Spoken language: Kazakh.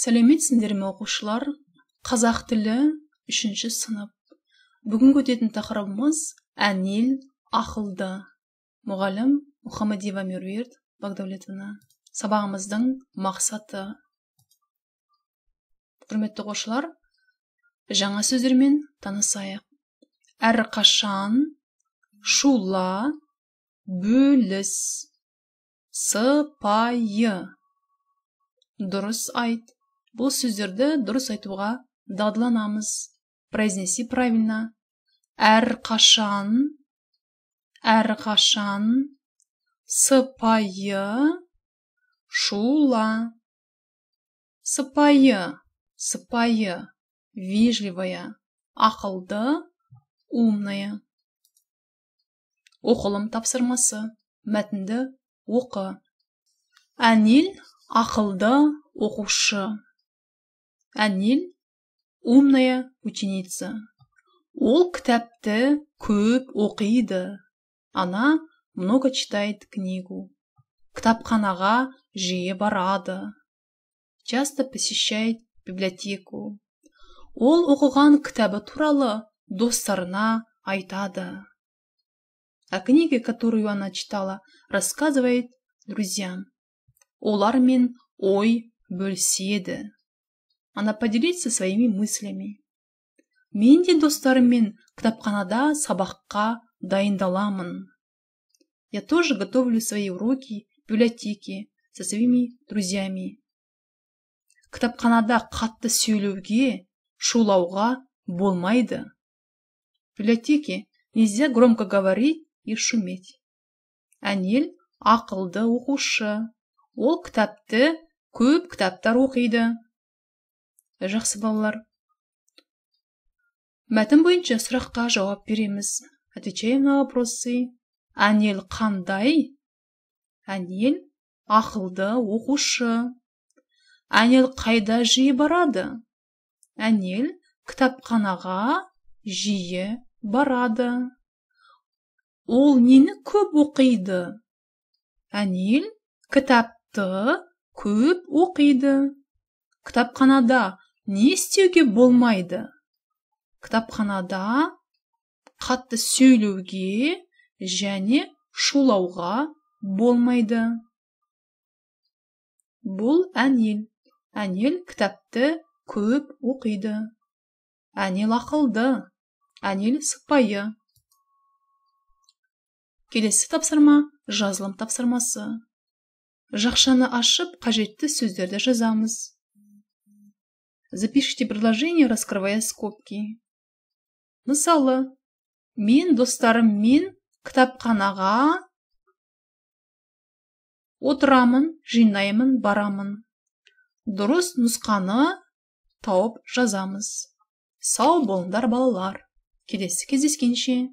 Сәлеметсіңдер ме оқушылар? Қазақ тілі 3-ші сынып. Бүгінгі өтетін тақырыбымыз әнел ақылды. Мұғалім Мұхаммадиева Меруерт Багдәулетовна. Сабағымыздың мақсаты. Құрметті оқушылар, жаңа сөздермен танысайық. Әрқашан, шула, бөліс, сыпайы. Дұрыс айт. Бұл сөздерді дұрыс айтуға дағдыланамыз. Произнеси правильно. Әрқашан, сыпайы, шула. Сыпайы, вежливая, ақылды, умная. Оқылым тапсырмасы. Мәтінді оқы. Әнел ақылды оқушы. Әнел умная ученица. Ол кітапты көп оқиды. Она много читает книгу. Кітапханаға жиі барады. Часто посещает библиотеку. Ол оқыған кітабы туралы достарына айтады. О книге, которую она читала, рассказывает друзьям. Олармен ой бөліседі. Она поделится своими мыслями. Мен де достарыммен кітапханада сабаққа дайындаламын. Я тоже готовлю свои уроки в библиотеке со своими друзьями. Кітапханада қатты сөйлеуге, шулауға болмайды. В библиотеке нельзя громко говорить и шуметь. Әнел ақылды оқушы. Ол кітапты көп кітаптар оқиды. Жақсы балалар. Мәтін бойынша сұраққа жауап береміз. Отвечаем на вопросы. Әнел қандай? Әнел ақылды оқушы. Әнел қайда жиі барады? Әнел кітапханаға жиі барады. Ол нені көп оқиды? Әнел кітапты көп оқиды. Кітапханада не істеуге болмайды? Кітапханада қатты сөйлеуге және шулауға болмайды. Бұл әнел. Әнел кітапты көп оқиды. Әнел ақылды. Әнел сыпайы. Келесі тапсырма жазылым тапсырмасы. Жақшаны ашып, қажетті сөздерді жазамыз. Запишите предложение, раскрывая скобки. Мысалы, мен достарыммен кітапханаға отырамын, жинаймын, барамын. Дұрыс нұсқаны тауып жазамыз. Сау болыңдар балалар. Келесі кездескенше.